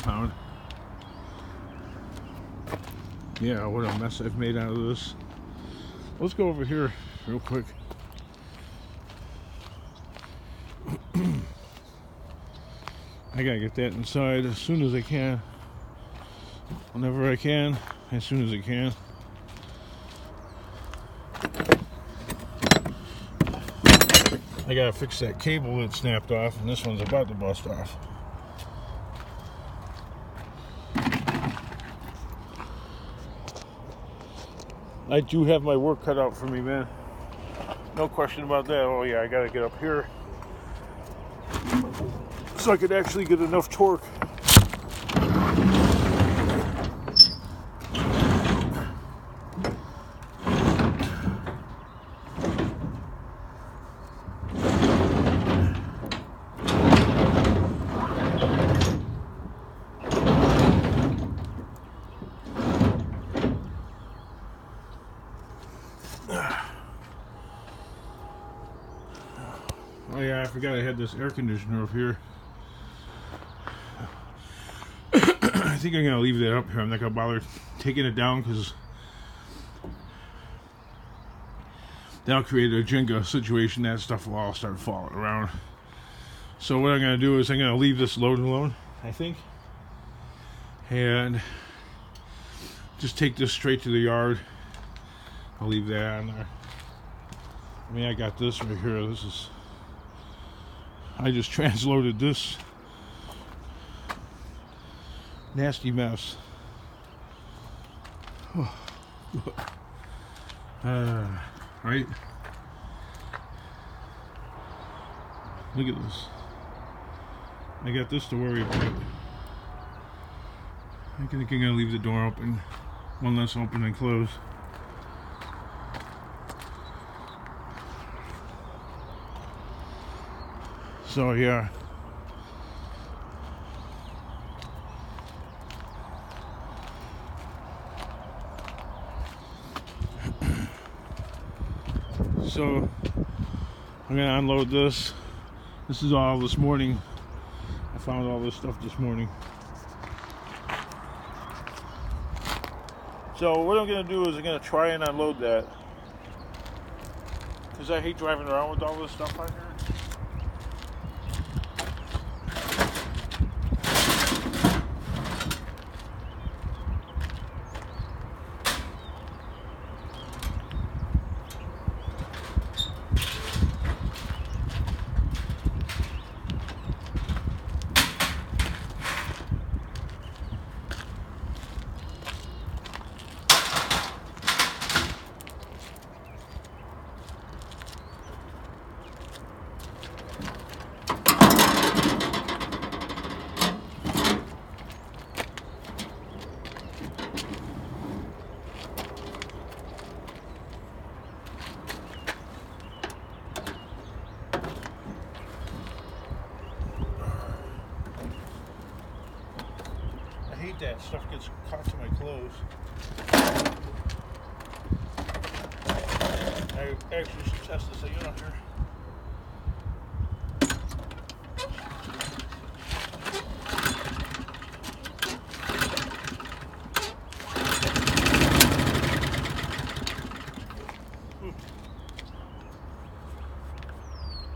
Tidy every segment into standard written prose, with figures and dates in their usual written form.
found. Yeah, what a mess I've made out of this. Let's go over here real quick. I gotta get that inside as soon as I can. Whenever I can, as soon as I can. I gotta fix that cable that snapped off, and this one's about to bust off. I do have my work cut out for me, man. No question about that. Oh yeah, I gotta get up here so I could actually get enough torque. Oh yeah, I forgot I had this air conditioner up here. I think I'm gonna leave that up here. I'm not gonna bother taking it down because that'll create a Jenga situation. That stuff will all start falling around. So what I'm gonna do is I'm gonna leave this load alone, I think, and just take this straight to the yard. I'll leave that on there. I mean, I got this right here. This is, I just transloaded this nasty mess. Right? Look at this. I got this to worry about. I think I'm gonna leave the door open, one less open and close. So yeah. So I'm gonna unload this. This is all this morning. I found all this stuff this morning. So what I'm gonna do is I'm gonna try and unload that, because I hate driving around with all this stuff on here. That stuff gets caught to my clothes. I actually should test this out here.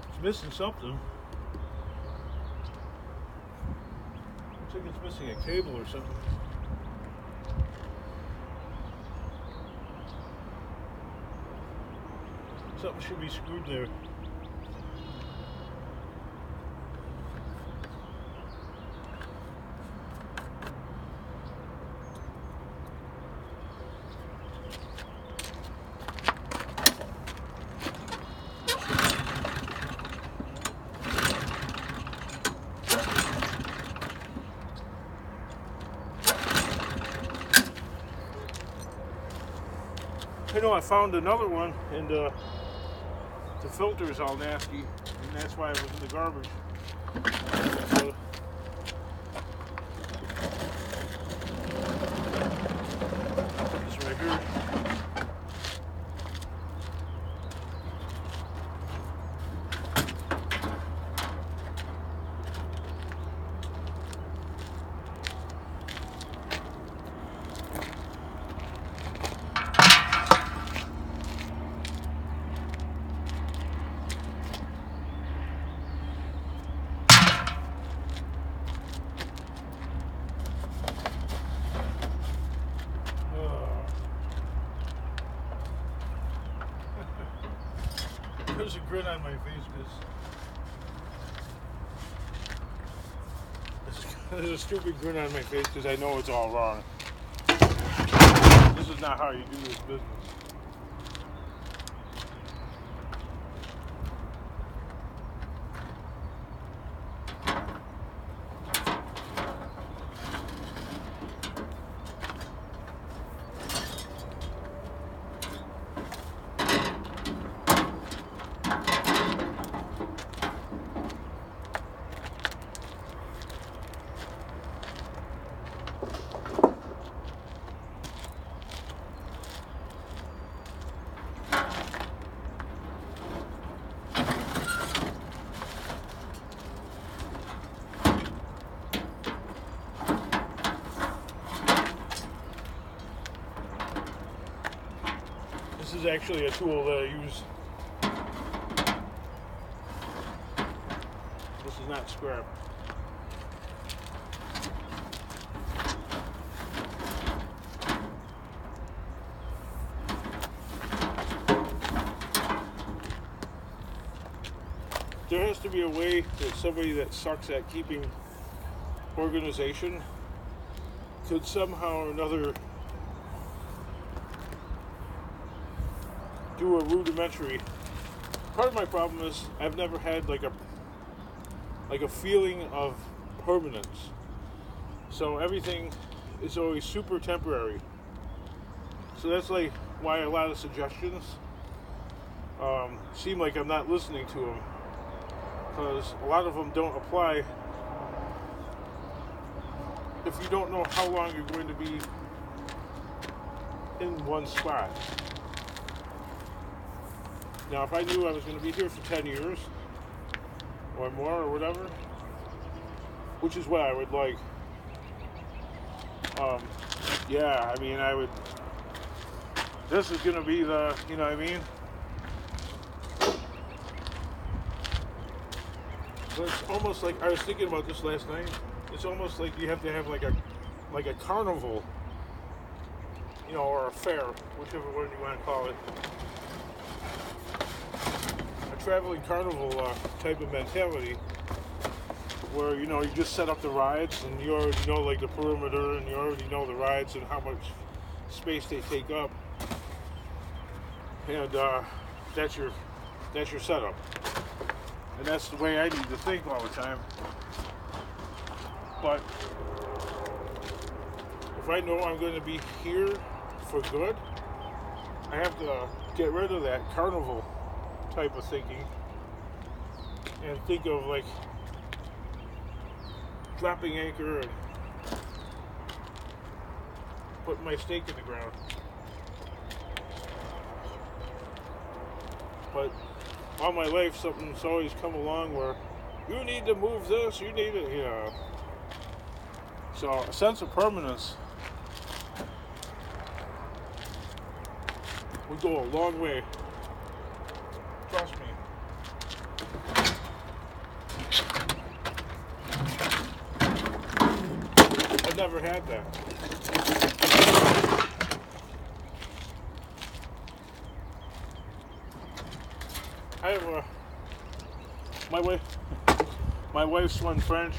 It's missing something. Looks like it's missing a cable or something. Something should be screwed there. I know I found another one, and the filter is all nasty, and that's why it was in the garbage. So, put this right here. There's a grin on my face because there's a stupid grin on my face because I know it's all wrong. This is not how you do this business. This is actually a tool that I use. This is not scrap. There has to be a way that somebody that sucks at keeping organization could somehow or another do a rudimentary. Part of my problem is I've never had like a feeling of permanence. So everything is always super temporary. So that's like why a lot of suggestions seem like I'm not listening to them, because a lot of them don't apply if you don't know how long you're going to be in one spot. Now, if I knew I was going to be here for 10 years or more or whatever, which is what I would like, yeah, I mean, I would, this is going to be the, you know what I mean? But it's almost like, I was thinking about this last night, it's almost like you have to have like a carnival, you know, or a fair, whichever one you want to call it. Traveling carnival type of mentality, where you know you just set up the rides and you already know like the perimeter and you already know the rides and how much space they take up, and that's your setup, and that's the way I need to think all the time. But if I know I'm going to be here for good, I have to get rid of that carnival type of thinking and think of like dropping anchor and putting my stake in the ground. But all my life something's always come along where you need to move this, you need it, you know. So a sense of permanence would go a long way. Trust me. I've never had that. I have my wife's one friend,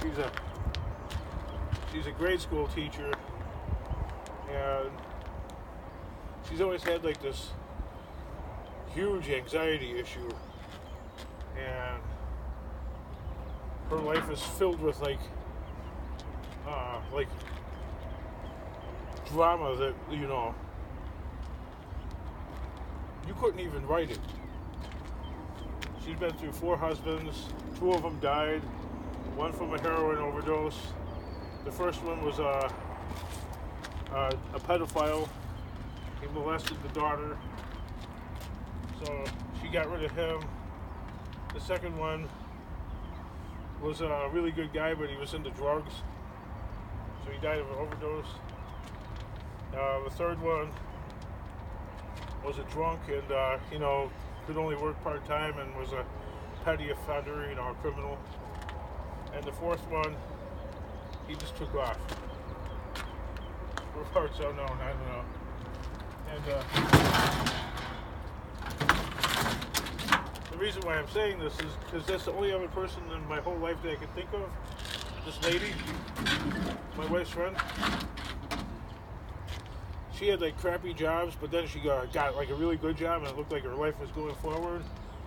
she's a grade school teacher, and she's always had like this huge anxiety issue, and her life is filled with like drama that, you know, you couldn't even write it. She's been through 4 husbands, 2 of them died, 1 from a heroin overdose. The first one was a pedophile. He molested the daughter, so she got rid of him. The second one was a really good guy, but he was into drugs, so he died of an overdose. The third one was a drunk and, you know, could only work part-time and was a petty offender, you know, a criminal. And the fourth one, he just took off. For parts unknown, I don't know. And the reason why I'm saying this is because that's the only other person in my whole life that I can think of. This lady, my wife's friend. She had like crappy jobs, but then she got like a really good job, and it looked like her life was going forward.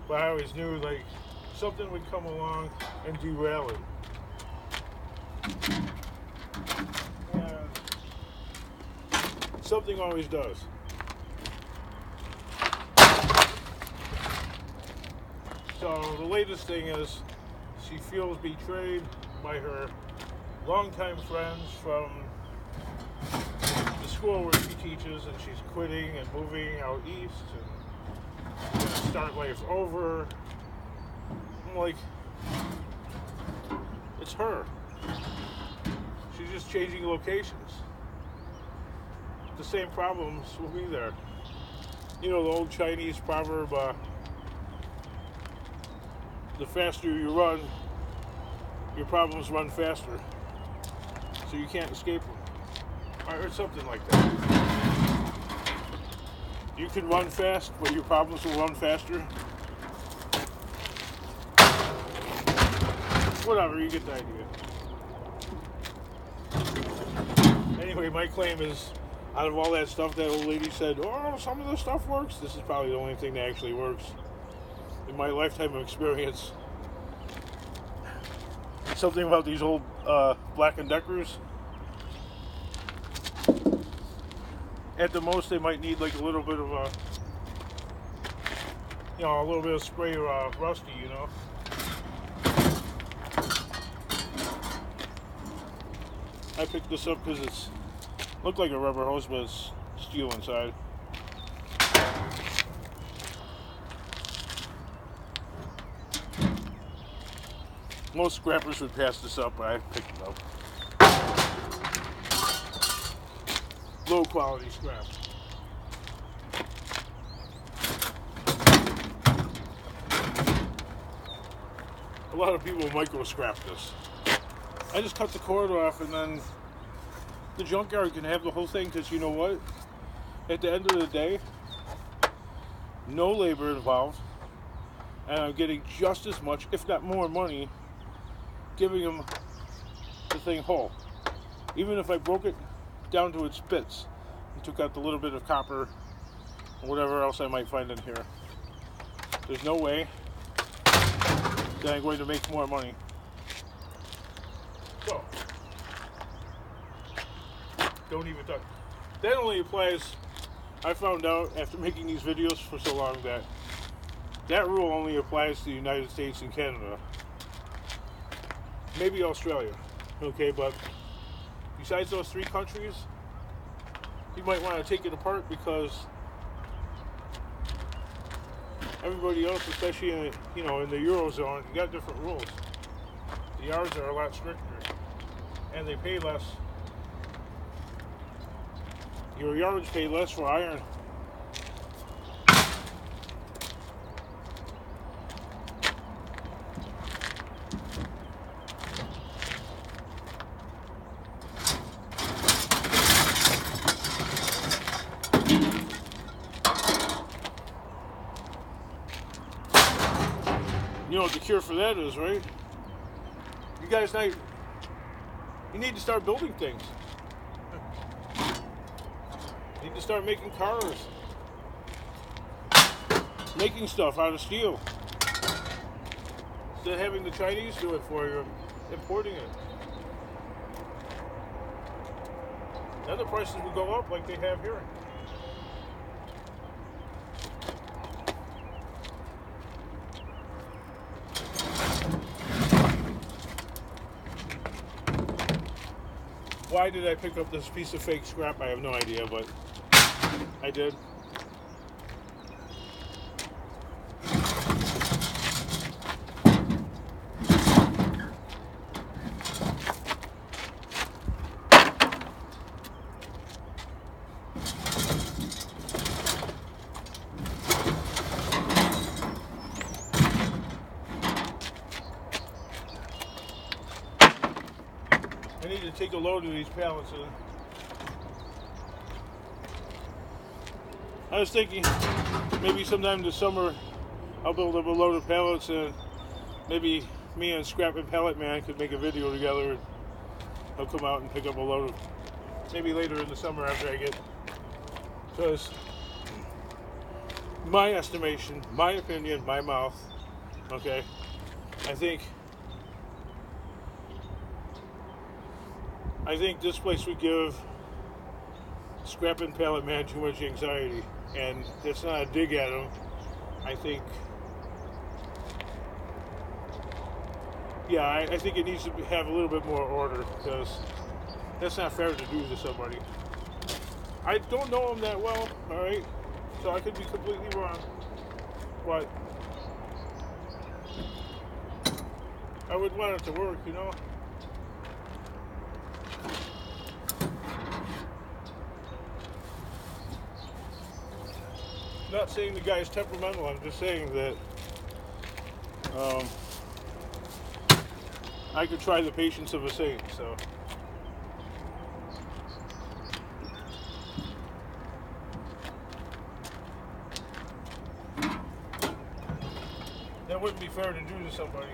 But I always knew like something would come along and derail it. And something always does. So the latest thing is she feels betrayed by her longtime friends from the school where she teaches, and she's quitting and moving out east and gonna start life over. I'm like, it's her. She's just changing locations. The same problems will be there. You know the old Chinese proverb, the faster you run, your problems run faster. So you can't escape them. Or something like that. You can run fast, but your problems will run faster. Whatever, you get the idea. Anyway, my claim is, out of all that stuff that old lady said, oh, some of this stuff works, this is probably the only thing that actually works. In my lifetime of experience. Something about these old Black & Deckers. At the most, they might need like a little bit of a little bit of spray rusty, you know. I picked this up because it's looked like a rubber hose, but it's steel inside. Most scrappers would pass this up, but I picked it up. Low quality scrap. A lot of people micro scrap this. I just cut the cord off, and then the junkyard can have the whole thing, because you know what? At the end of the day, no labor involved, and I'm getting just as much, if not more money, giving them the thing whole. Even if I broke it down to its bits and took out the little bit of copper or whatever else I might find in here, there's no way that I'm going to make more money. So, don't even touch. That only applies, I found out after making these videos for so long, that rule only applies to the United States and Canada. Maybe Australia, okay, but besides those three countries, you might want to take it apart, because everybody else, especially in the Eurozone, you got different rules. The ours are a lot stricter, and they pay less. Your yards pay less for iron. You know what the cure for that is, right? You guys you need to start building things. You need to start making cars. Making stuff out of steel. Instead of having the Chinese do it for you, importing it. Then the prices will go up like they have here. Why did I pick up this piece of fake scrap? I have no idea, but I did. I need to take a load of these pallets in. I was thinking maybe sometime this summer I'll build up a load of pallets, and maybe me and Scrap and Pallet Man could make a video together, and he'll come out and pick up a load of, maybe later in the summer after I get, because my estimation, my opinion, my mouth, okay, I think this place would give Scrap and Pallet Man too much anxiety, and it's not a dig at him. I think, yeah, I think it needs to have a little bit more order, because that's not fair to do to somebody. I don't know him that well, alright, so I could be completely wrong, but I would want it to work, you know? Not saying the guy's temperamental, I'm just saying that I could try the patience of a saint, so. That wouldn't be fair to do to somebody.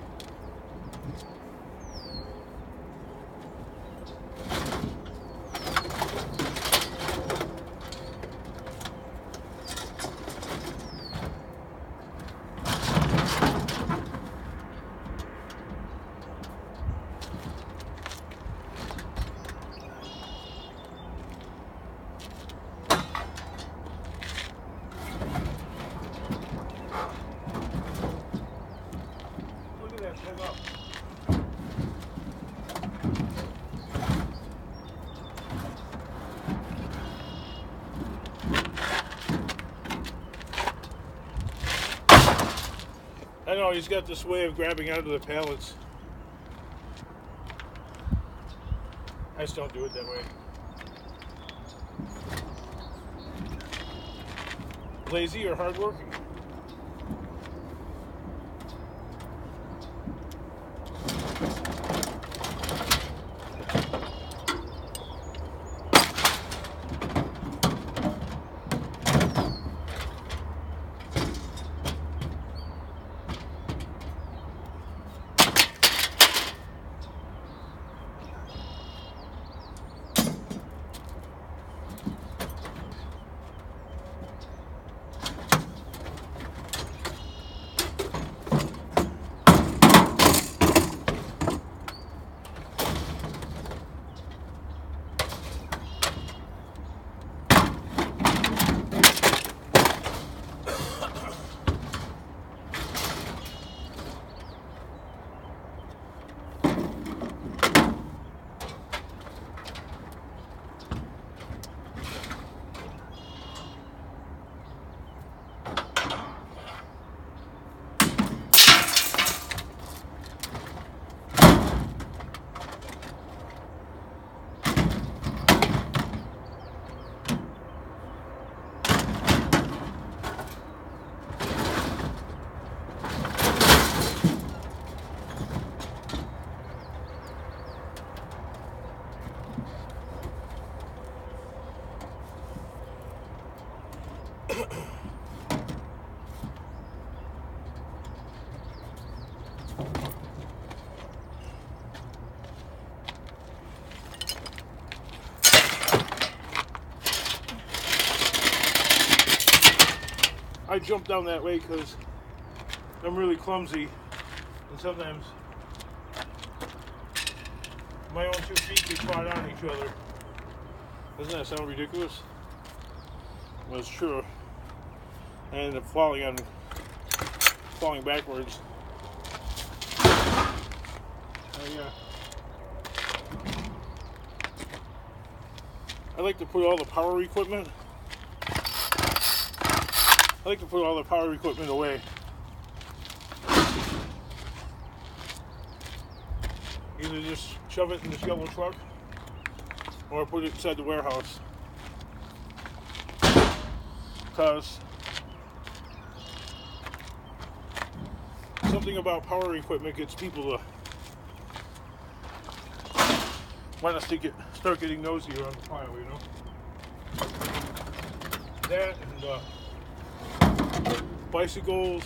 I know he's got this way of grabbing onto the pallets. I just don't do it that way. Lazy or hardworking? I jump down that way because I'm really clumsy, and sometimes my own 2 feet get caught on each other. Doesn't that sound ridiculous? Well, it's true. I end up falling backwards. Yeah. I like to put all the power equipment. Away. Either just shove it in this yellow truck or put it inside the warehouse. Because something about power equipment gets people to want to start getting nosy around the pile, you know? That and bicycles,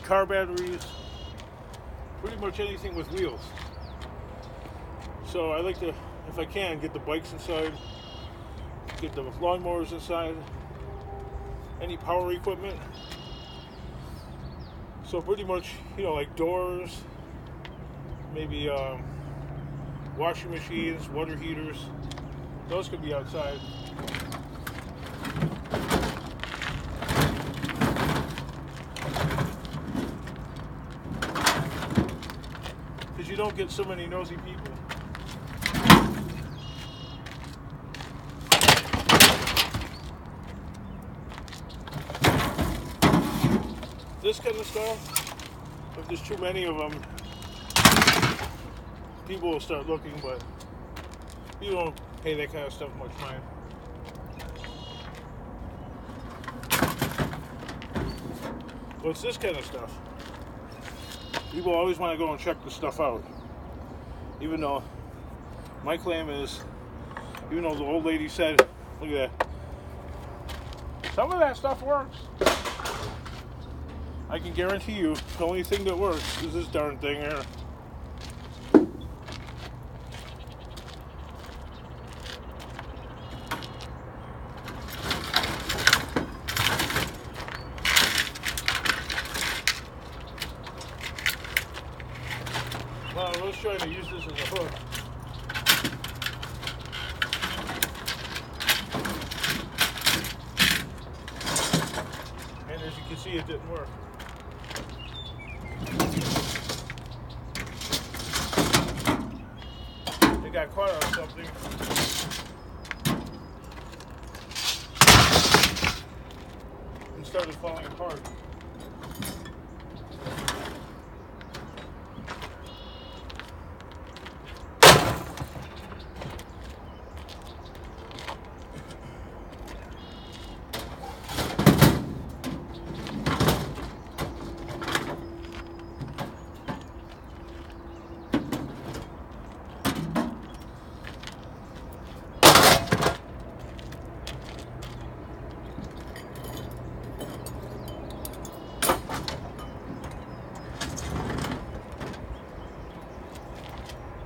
car batteries, pretty much anything with wheels. So I like to, if I can, get the bikes inside, get the lawnmowers inside, any power equipment. So pretty much, you know, like doors, maybe washing machines, water heaters, those could be outside. Because you don't get so many nosy people. This kind of stuff, if there's too many of them, people will start looking, but you don't pay that kind of stuff much mind. What's this kind of stuff? People always want to go and check the stuff out. Even though my claim is, even though the old lady said, look at that, some of that stuff works. I can guarantee you the only thing that works is this darn thing here. Well, I was trying to use this as a hook. And as you can see, it didn't work. It got caught on something. And started falling apart.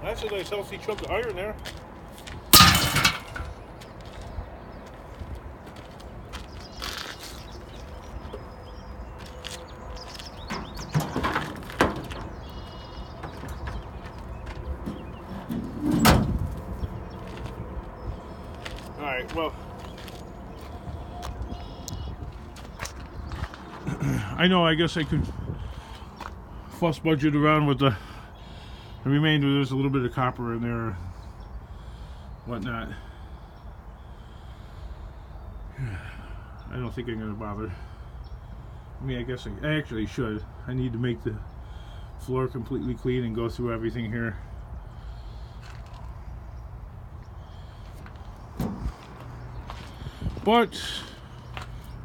That's a nice healthy chunk of iron there. Alright, well, I know, I guess I could fuss budget around with the remainder. There's a little bit of copper in there, whatnot. I don't think I'm going to bother. I mean, I guess I actually should. I need to make the floor completely clean and go through everything here. But,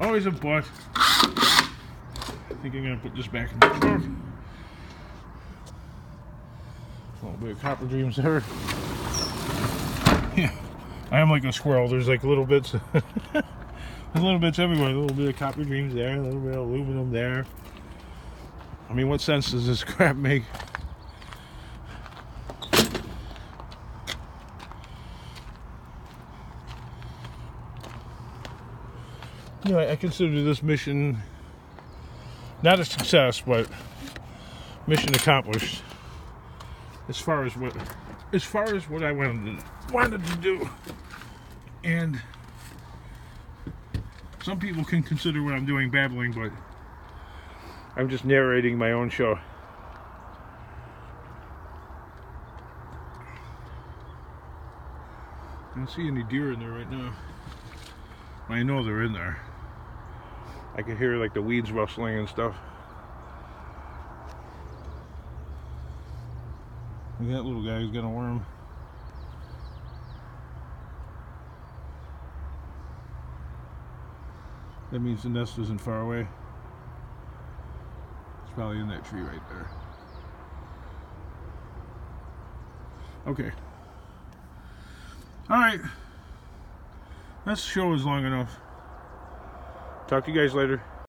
always a but. I think I'm going to put this back in the truck. A little bit of copper dreams there. Yeah, I am like a squirrel. There's like little bits, little bits everywhere. A little bit of copper dreams there, a little bit of aluminum there. I mean, what sense does this crap make? You know, I consider this mission not a success, but mission accomplished. As far as what I wanted to do. And some people can consider what I'm doing babbling, but I'm just narrating my own show. I don't see any deer in there right now. I know they're in there. I can hear like the weeds rustling and stuff. Look at that little guy who's got a worm. That means the nest isn't far away. It's probably in that tree right there. Okay. Alright. This show is long enough. Talk to you guys later.